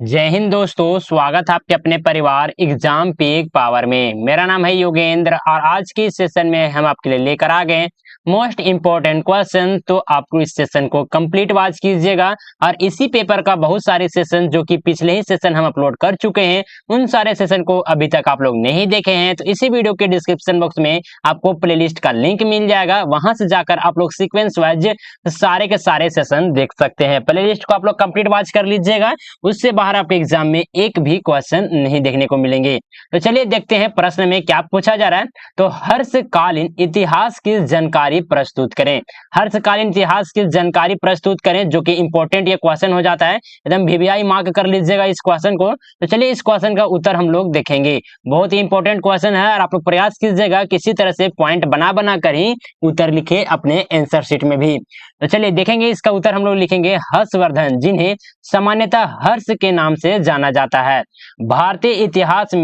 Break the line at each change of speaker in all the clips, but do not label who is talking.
जय हिंद दोस्तों, स्वागत है आपके अपने परिवार एग्जाम पीक पावर में। मेरा नाम है योगेंद्र और आज की इस सेशन में हम आपके लिए लेकर आ गए मोस्ट इम्पोर्टेंट क्वेश्चन। तो आपको इस सेशन को कंप्लीट वॉच कीजिएगा और इसी पेपर का बहुत सारे सेशन जो कि पिछले ही सेशन हम अपलोड कर चुके हैं, उन सारे सेशन को अभी तक आप लोग नहीं देखे हैं तो इसी वीडियो के डिस्क्रिप्शन बॉक्स में आपको प्लेलिस्ट का लिंक मिल जाएगा। वहां से जाकर आप लोग सीक्वेंस वाइज सारे के सारे सेशन देख सकते हैं। प्लेलिस्ट को आप लोग कंप्लीट वॉच कर लीजिएगा, उससे बाहर आपके एग्जाम में एक भी क्वेश्चन नहीं देखने को मिलेंगे। तो चलिए देखते हैं प्रश्न में क्या पूछा जा रहा है। तो हर्षकालीन इतिहास की जानकारी प्रस्तुत करें। हर्षकालीन इतिहास की जानकारी प्रस्तुत करें, जो कि इंपॉर्टेंट ये क्वेश्चन हो जाता है, एकदम वीवीआई मार्क कर लीजिएगा इस क्वेश्चन को। तो चलिए इस क्वेश्चन का उत्तर हम लोग देखेंगे। बहुत ही इंपॉर्टेंट क्वेश्चन है और आप लोग प्रयास कीजिएगा किसी तरह से पॉइंट बना बना कर ही उत्तर लिखे अपने आंसर शीट में भी। तो चलिए देखेंगे इसका उत्तर हम लोग लिखेंगे हर्षवर्धन, जिन्हें सामान्यतः हर्ष के नाम से जाना जाता है। भारतीय इतिहास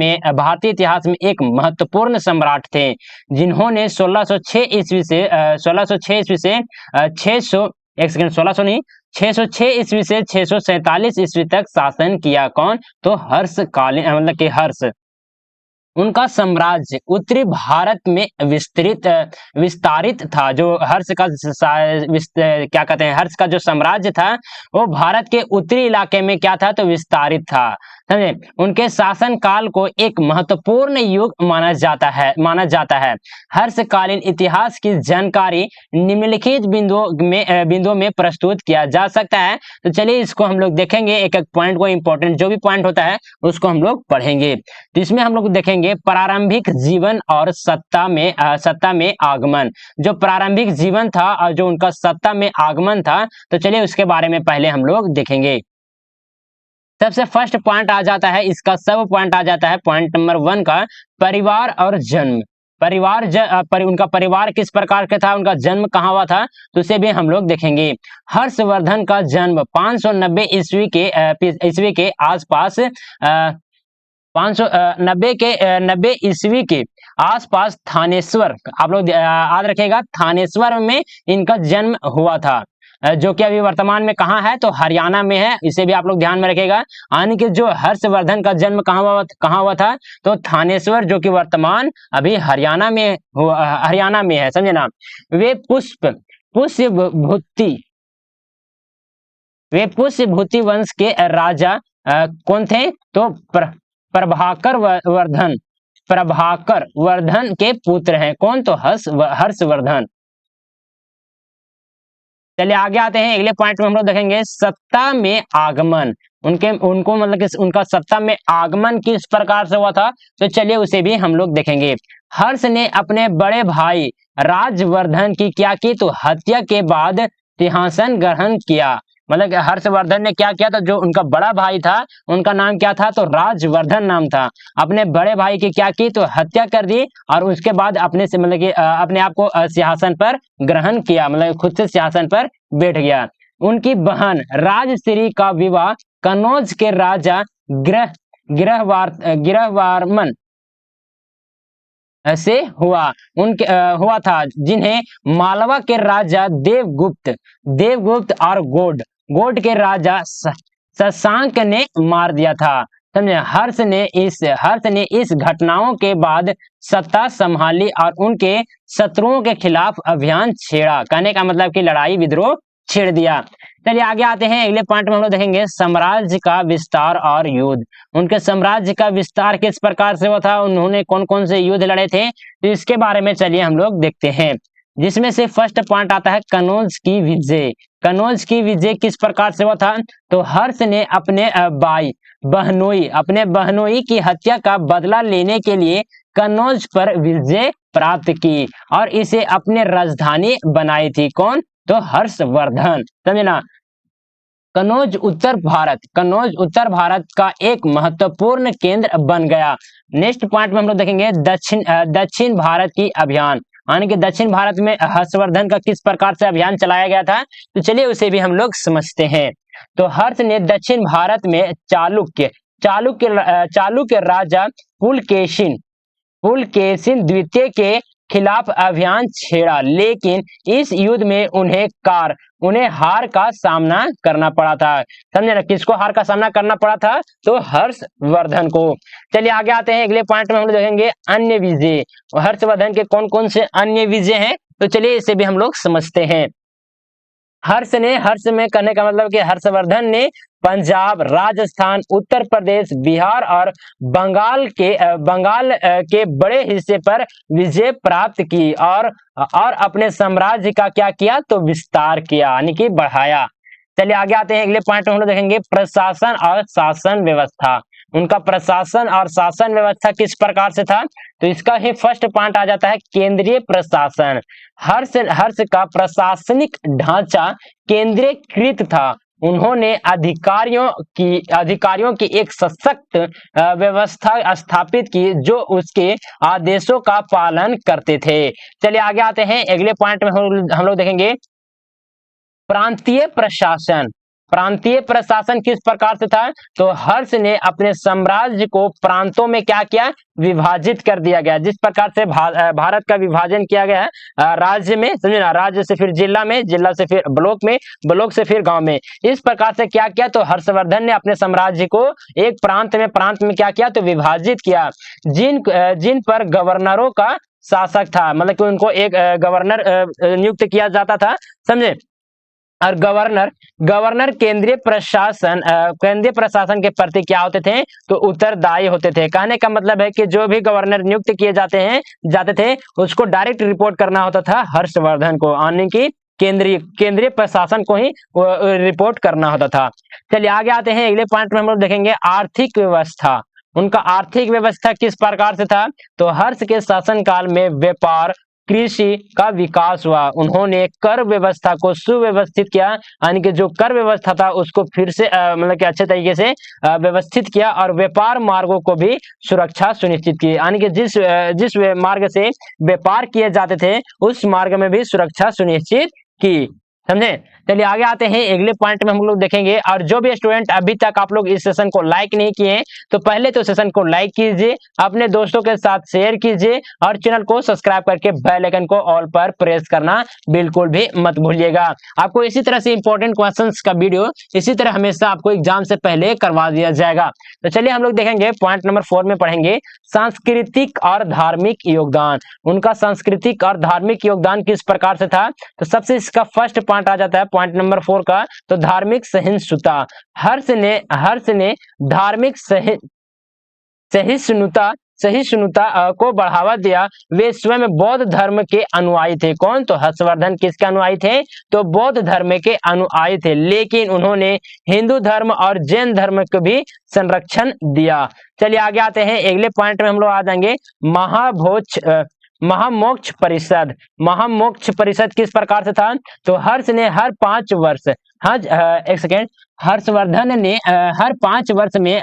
में एक महत्वपूर्ण सम्राट थे, जिन्होंने 1606 ईस्वी से 600 एक सेकंड 1600 नहीं 606 ईस्वी से 647 ईस्वी तक शासन किया। कौन? तो हर्षकालीन मतलब कि हर्ष। उनका साम्राज्य उत्तरी भारत में विस्तारित था। जो हर्ष का क्या कहते हैं, हर्ष का जो साम्राज्य था वो भारत के उत्तरी इलाके में क्या था, तो विस्तारित था। समझे? उनके शासन काल को एक महत्वपूर्ण युग माना जाता है। हर्षकालीन इतिहास की जानकारी निम्नलिखित बिंदुओं में प्रस्तुत किया जा सकता है। तो चलिए इसको हम लोग देखेंगे, एक एक पॉइंट को, इंपॉर्टेंट जो भी पॉइंट होता है उसको हम लोग पढ़ेंगे। तो इसमें हम लोग देखेंगे प्रारंभिक जीवन और सत्ता में आगमन। जो प्रारंभिक जीवन था और जो उनका सत्ता में आगमन था, तो चलिए उसके बारे में पहले हम लोग देखेंगे। सबसे फर्स्ट पॉइंट आ जाता है, इसका सब पॉइंट आ जाता है पॉइंट नंबर 1 का, परिवार और जन्म। उनका परिवार किस प्रकार का था, उनका जन्म कहाँ हुआ था, तो उसे भी हम लोग देखेंगे। हर्षवर्धन का जन्म 590 ईस्वी के आसपास 90 ईस्वी के आसपास थानेश्वर, आप लोग याद रखिएगा, थानेश्वर में इनका जन्म हुआ था, जो कि अभी वर्तमान में कहाँ है, तो हरियाणा में है। इसे भी आप लोग ध्यान में रखिएगा। यानी कि जो हर्षवर्धन का जन्म कहाँ हुआ था, तो थानेश्वर, जो कि वर्तमान अभी हरियाणा में है। समझे ना? वे पुष्यभूति वंश के राजा कौन थे, तो प्रभाकर वर्धन के पुत्र हैं। कौन? तो हर्षवर्धन। चलिए आगे आते हैं, अगले पॉइंट में हम लोग देखेंगे सत्ता में आगमन। उनको मतलब कि उनका सत्ता में आगमन किस प्रकार से हुआ था, तो चलिए उसे भी हम लोग देखेंगे। हर्ष ने अपने बड़े भाई राजवर्धन की क्या की, तो हत्या के बाद सिंहासन ग्रहण किया। मतलब कि हर्षवर्धन ने क्या किया था, जो उनका बड़ा भाई था उनका नाम क्या था, तो राजवर्धन नाम था। अपने बड़े भाई की क्या की, तो हत्या कर दी और उसके बाद अपने से मतलब कि अपने आप को सिंहासन पर ग्रहण किया, मतलब खुद से सिंहासन पर बैठ गया। उनकी बहन राजश्री का विवाह कनौज के राजा गिरहवारमन से हुआ था, जिन्हें मालवा के राजा देवगुप्त और गोड के राजा शशांक ने मार दिया था। समझे? हर्ष ने इस घटनाओं के बाद सत्ता संभाली और उनके शत्रुओं के खिलाफ अभियान छेड़ा। कहने का मतलब कि लड़ाई विद्रोह छेड़ दिया। चलिए आगे आते हैं, अगले पॉइंट में हम लोग देखेंगे साम्राज्य का विस्तार और युद्ध। उनके साम्राज्य का विस्तार किस प्रकार से हुआ था, उन्होंने कौन कौन से युद्ध लड़े थे, तो इसके बारे में चलिए हम लोग देखते हैं। जिसमें से फर्स्ट पॉइंट आता है कनौज की विजय। कनौज की विजय किस प्रकार से हुआ था, तो हर्ष ने अपने बहनोई की हत्या का बदला लेने के लिए कनौज पर विजय प्राप्त की और इसे अपने राजधानी बनाई थी। कौन? तो हर्षवर्धन। समझे ना? कनौज उत्तर भारत का एक महत्वपूर्ण केंद्र बन गया। नेक्स्ट पॉइंट में हम लोग देखेंगे दक्षिण भारत की अभियान। यानी कि दक्षिण भारत में हर्षवर्धन का किस प्रकार से अभियान चलाया गया था, तो चलिए उसे भी हम लोग समझते हैं। तो हर्ष ने दक्षिण भारत में चालुक्य राजा पुलकेशिन द्वितीय के खिलाफ अभियान छेड़ा, लेकिन इस युद्ध में उन्हें हार का सामना करना पड़ा था। समझे ना, किसको हार का सामना करना पड़ा था? तो हर्षवर्धन को। चलिए आगे आते हैं, अगले पॉइंट में हम लोग देखेंगे अन्य विजय। हर्षवर्धन के कौन कौन से अन्य विजय हैं, तो चलिए इसे भी हम लोग समझते हैं। हर्ष में कहने का मतलब कि हर्षवर्धन ने पंजाब, राजस्थान, उत्तर प्रदेश, बिहार और बंगाल के बड़े हिस्से पर विजय प्राप्त की और अपने साम्राज्य का क्या किया? तो विस्तार किया, यानी कि बढ़ाया। चलिए आगे आते हैं, अगले पॉइंट में हम लोग देखेंगे प्रशासन और शासन व्यवस्था। उनका प्रशासन और शासन व्यवस्था किस प्रकार से था? तो इसका ही फर्स्ट पॉइंट आ जाता है केंद्रीय प्रशासन। हर्ष का प्रशासनिक ढांचा केंद्रीकृत था। उन्होंने अधिकारियों की एक सशक्त व्यवस्था स्थापित की जो उसके आदेशों का पालन करते थे। चलिए आगे आते हैं, अगले पॉइंट में हम लोग देखेंगे प्रांतीय प्रशासन। प्रांतीय प्रशासन किस प्रकार से था? तो हर्ष ने अपने साम्राज्य को प्रांतों में क्या किया? विभाजित कर दिया गया। जिस प्रकार से भारत का विभाजन किया गया है राज्य में, समझे ना, राज्य से फिर जिला में, जिला से फिर ब्लॉक में, ब्लॉक से फिर गांव में, इस प्रकार से क्या किया? तो हर्षवर्धन ने अपने साम्राज्य को एक प्रांत में क्या किया? तो विभाजित किया। जिन पर गवर्नरों का शासक था, मतलब कि उनको एक गवर्नर नियुक्त किया जाता था, समझे। और गवर्नर केंद्रीय प्रशासन के प्रति क्या होते थे? तो उत्तरदायी होते थे। कहने का मतलब है कि जो भी गवर्नर नियुक्त किए जाते थे उसको डायरेक्ट रिपोर्ट करना होता था हर्षवर्धन को, यानी कि केंद्रीय प्रशासन को ही रिपोर्ट करना होता था। चलिए आगे आते हैं, अगले पॉइंट में हम लोग देखेंगे आर्थिक व्यवस्था। उनका आर्थिक व्यवस्था किस प्रकार से था? तो हर्ष के शासनकाल में व्यापार, कृषि का विकास हुआ। उन्होंने कर व्यवस्था को सुव्यवस्थित किया, यानी कि जो कर व्यवस्था था उसको फिर से मतलब कि अच्छे तरीके से व्यवस्थित किया और व्यापार मार्गों को भी सुरक्षा सुनिश्चित की, यानी कि जिस मार्ग से व्यापार किए जाते थे उस मार्ग में भी सुरक्षा सुनिश्चित की। समझे। चलिए आगे आते हैं, अगले पॉइंट में हम लोग देखेंगे। और जो भी स्टूडेंट अभी तक आप लोग इस सेशन को लाइक नहीं किए तो पहले तो सेशन को लाइक कीजिए, अपने दोस्तों के साथ शेयर कीजिए और चैनल को सब्सक्राइब करके बेल आइकन को ऑल पर प्रेस करना बिल्कुल भी मत भूलिएगा। आपको इसी तरह से इंपॉर्टेंट क्वेश्चंस का वीडियो इसी तरह हमेशा आपको एग्जाम से पहले करवा दिया जाएगा। तो चलिए हम लोग देखेंगे, पॉइंट नंबर 4 में पढ़ेंगे सांस्कृतिक और धार्मिक योगदान। उनका सांस्कृतिक और धार्मिक योगदान किस प्रकार से था? तो सबसे इसका फर्स्ट पॉइंट आ जाता है पॉइंट नंबर 4 का, तो धार्मिक सहिष्णुता। हर्ष ने धार्मिक सहिष्णुता को बढ़ावा दिया। वे स्वयं बौद्ध धर्म के अनुयायी थे। कौन? तो हर्षवर्धन किसके अनुयायी थे? तो बौद्ध धर्म के अनुयायी थे, लेकिन उन्होंने हिंदू धर्म और जैन धर्म को भी संरक्षण दिया। चलिए आगे आते हैं, अगले पॉइंट में हम लोग आ जाएंगे महामोक्ष परिषद। महामोक्ष परिषद किस प्रकार से था? तो हर्ष ने हर 5 वर्ष, एक सेकेंड, हर्षवर्धन ने हर 5 वर्ष में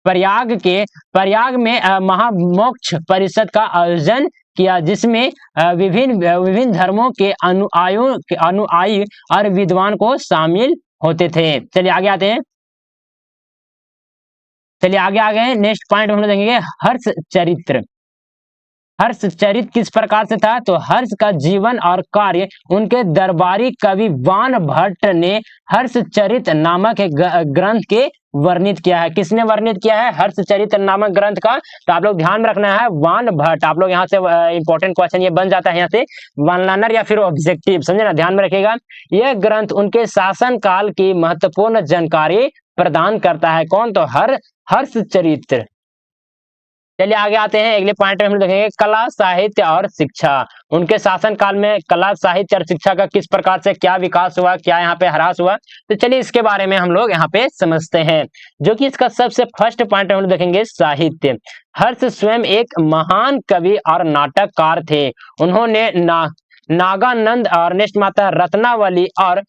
प्रयाग में महामोक्ष परिषद का आयोजन किया, जिसमें विभिन्न धर्मों के अनुयायी और विद्वान को शामिल होते थे। चलिए आगे आते हैं, नेक्स्ट पॉइंट हम लोग देखेंगे हर्ष चरित्र। हर्ष चरित्र किस प्रकार से था? तो हर्ष का जीवन और कार्य उनके दरबारी कवि वान भट्ट ने हर्ष चरित्र नामक एक ग्रंथ के वर्णित किया है। किसने वर्णित किया है? हर्ष चरित्र नामक ग्रंथ का। तो आप लोग ध्यान में रखना है वान भट्ट। आप लोग यहाँ से इंपॉर्टेंट क्वेश्चन ये बन जाता है यहाँ से वन लाइनर या फिर ऑब्जेक्टिव, समझे ना, ध्यान में रखिएगा। यह ग्रंथ उनके शासन काल की महत्वपूर्ण जानकारी प्रदान करता है। कौन? तो हर्ष चरित्र। चलिए आगे आते हैं, अगले पॉइंट में हम देखेंगे कला, साहित्य और शिक्षा। उनके शासन काल में कला, साहित्य और शिक्षा का किस प्रकार से क्या विकास हुआ, क्या यहाँ पे ह्रास हुआ, तो चलिए इसके बारे में हम लोग यहाँ पे समझते हैं। जो कि इसका सबसे फर्स्ट पॉइंट हम लोग देखेंगे साहित्य। हर्ष स्वयं एक महान कवि और नाटककार थे। उन्होंने नागानंद और नेक्स्ट माता रत्नावली और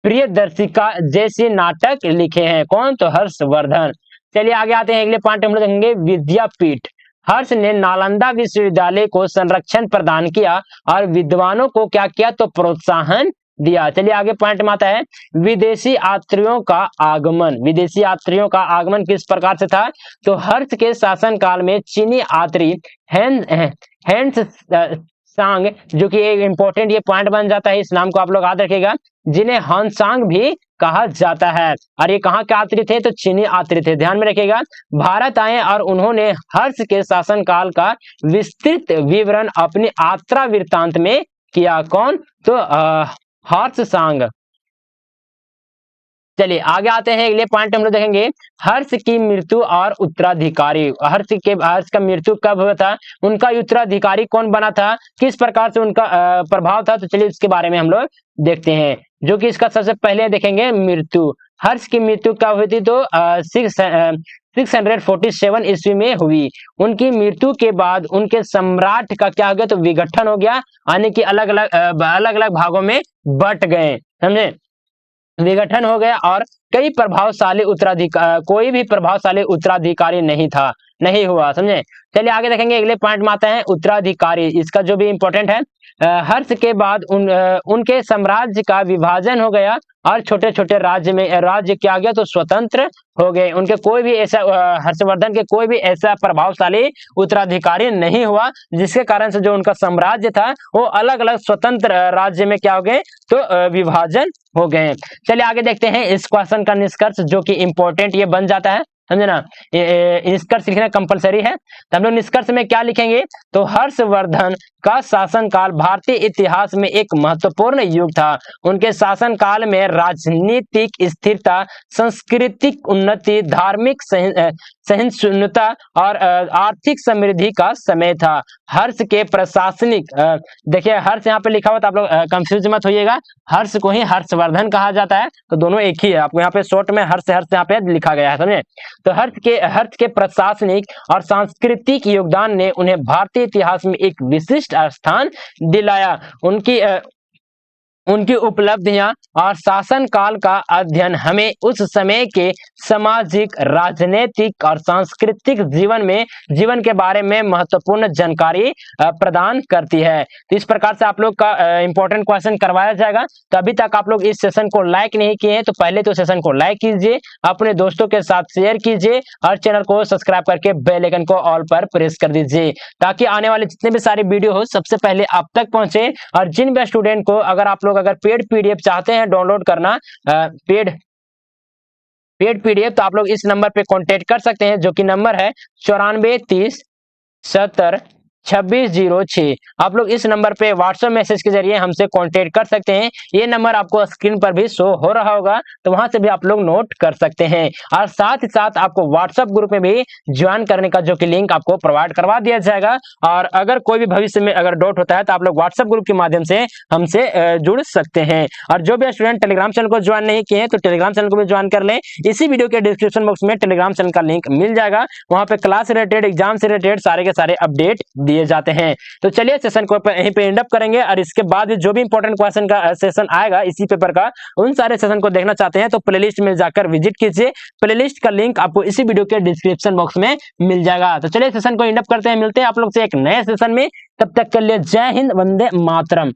प्रियदर्शिका जैसे नाटक लिखे हैं। कौन? तो हर्षवर्धन। चलिए आगे आते हैं, अगले पॉइंट हम लोग देखेंगे विद्यापीठ। हर्ष ने नालंदा विश्वविद्यालय को संरक्षण प्रदान किया और विद्वानों को क्या किया? तो प्रोत्साहन दिया। चलिए आगे पॉइंट में आता है, विदेशी यात्रियों का आगमन। विदेशी यात्रियों का आगमन किस प्रकार से था? तो हर्ष के शासन काल में चीनी यात्री हैंस सांग, जो कि एक इंपॉर्टेंट ये पॉइंट बन जाता है, इस नाम को आप लोग याद रखिएगा, जिन्हें हानसांग भी कहा जाता है। और ये कहाँ के यात्री थे? तो चीनी यात्री थे, ध्यान में रखिएगा। भारत आए और उन्होंने हर्ष के शासन काल का विस्तृत विवरण अपनी यात्रा वृत्तांत में किया। कौन? तो हर्ष सांग। चलिए आगे आते हैं, अगले पॉइंट हम लोग देखेंगे, हर्ष की मृत्यु और उत्तराधिकारी। हर्ष का मृत्यु कब हुआ था? उनका उत्तराधिकारी कौन बना था? किस प्रकार से उनका प्रभाव था? तो चलिए इसके बारे में हम लोग देखते हैं, जो कि इसका सबसे पहले देखेंगे मृत्यु। हर्ष की मृत्यु कब हुई थी? तो 647 ईस्वी में हुई। उनकी मृत्यु के बाद उनके सम्राट का क्या हो गया? तो विघटन हो गया, यानी कि अलग अलग भागों में बट गए, समझे, विघटन हो गया और कोई भी प्रभावशाली उत्तराधिकारी नहीं हुआ, समझे। चलिए आगे देखेंगे, अगले पॉइंट में आते हैं उत्तराधिकारी। इसका जो भी इंपॉर्टेंट है, हर्ष के बाद उनके साम्राज्य का विभाजन हो गया और छोटे छोटे राज्य क्या गया? तो स्वतंत्र हो गए। उनके कोई भी ऐसा हर्षवर्धन के कोई भी ऐसा प्रभावशाली उत्तराधिकारी नहीं हुआ, जिसके कारण से जो उनका साम्राज्य था वो अलग अलग स्वतंत्र राज्य में क्या हो गए? तो विभाजन हो गए। चलिए आगे देखते हैं इस क्वेश्चन का निष्कर्ष, जो कि इंपॉर्टेंट ये बन जाता है, समझे ना। निष्कर्ष लिखना कंपलसरी है, तो हम लोग निष्कर्ष में क्या लिखेंगे? तो हर्षवर्धन का शासनकाल भारतीय इतिहास में एक महत्वपूर्ण युग था। उनके शासनकाल में राजनीतिक स्थिरता, सांस्कृतिक उन्नति, धार्मिक सहिष्णुता और आर्थिक समृद्धि का समय था। हर्ष के प्रशासनिक देखिए, हर्ष यहाँ पे लिखा हुआ था, आप लोग कंफ्यूज मत होइएगा, हर्ष को ही हर्षवर्धन कहा जाता है, तो दोनों एक ही है। आपको यहाँ पे शॉर्ट में हर्ष यहाँ पे लिखा गया है, समझे। तो हर्ष के प्रशासनिक और सांस्कृतिक योगदान ने उन्हें भारतीय इतिहास में एक विशिष्ट स्थान दिलाया। उनकी उपलब्धियां और शासन काल का अध्ययन हमें उस समय के सामाजिक, राजनीतिक और सांस्कृतिक जीवन के बारे में महत्वपूर्ण जानकारी प्रदान करती है। तो इस प्रकार से आप लोग का इंपॉर्टेंट क्वेश्चन करवाया जाएगा। तो अभी तक आप लोग इस सेशन को लाइक नहीं किए हैं, तो पहले तो सेशन को लाइक कीजिए, अपने दोस्तों के साथ शेयर कीजिए और चैनल को सब्सक्राइब करके बेल आइकन को ऑल पर प्रेस कर दीजिए, ताकि आने वाले जितने भी सारे वीडियो हो सबसे पहले आप तक पहुंचे। और जिन भी स्टूडेंट को अगर पेड पीडीएफ चाहते हैं डाउनलोड करना, पेड पीडीएफ, तो आप लोग इस नंबर पे कांटेक्ट कर सकते हैं, जो कि नंबर है 9430702606। आप लोग इस नंबर पे व्हाट्सएप मैसेज के जरिए हमसे कांटेक्ट कर सकते हैं। ये नंबर आपको स्क्रीन पर भी शो हो रहा होगा, तो वहां से भी आप लोग नोट कर सकते हैं। और साथ ही साथ आपको व्हाट्सएप ग्रुप में भी ज्वाइन करने का जो कि लिंक आपको प्रोवाइड करवा दिया जाएगा। और अगर कोई भी भविष्य में अगर डाउट होता है, तो आप लोग व्हाट्सएप ग्रुप के माध्यम से हमसे जुड़ सकते हैं। और जो भी स्टूडेंट टेलीग्राम चैनल को ज्वाइन नहीं किए हैं, तो टेलीग्राम चैनल को भी ज्वाइन कर लें। इसी वीडियो के डिस्क्रिप्शन बॉक्स में टेलीग्राम चैनल का लिंक मिल जाएगा, वहां पे क्लास से रिलेटेड, एग्जाम से रिलेटेड सारे के सारे अपडेट दिए जाते हैं। तो चलिए सेशन को यहीं पे एंड अप करेंगे, और इसके बाद जो भी इंपॉर्टेंट क्वेश्चन का सेशन आएगा इसी पेपर का, उन सारे सेशन को देखना चाहते हैं तो प्लेलिस्ट में जाकर विजिट कीजिए। प्लेलिस्ट का लिंक आपको इसी वीडियो के डिस्क्रिप्शन बॉक्स में मिल जाएगा। तो चलिए सेशन को एंड अप करते हैं, मिलते हैं आप लोग से एक नए सेशन में। तब तक के लिए जय हिंद, वंदे मातरम।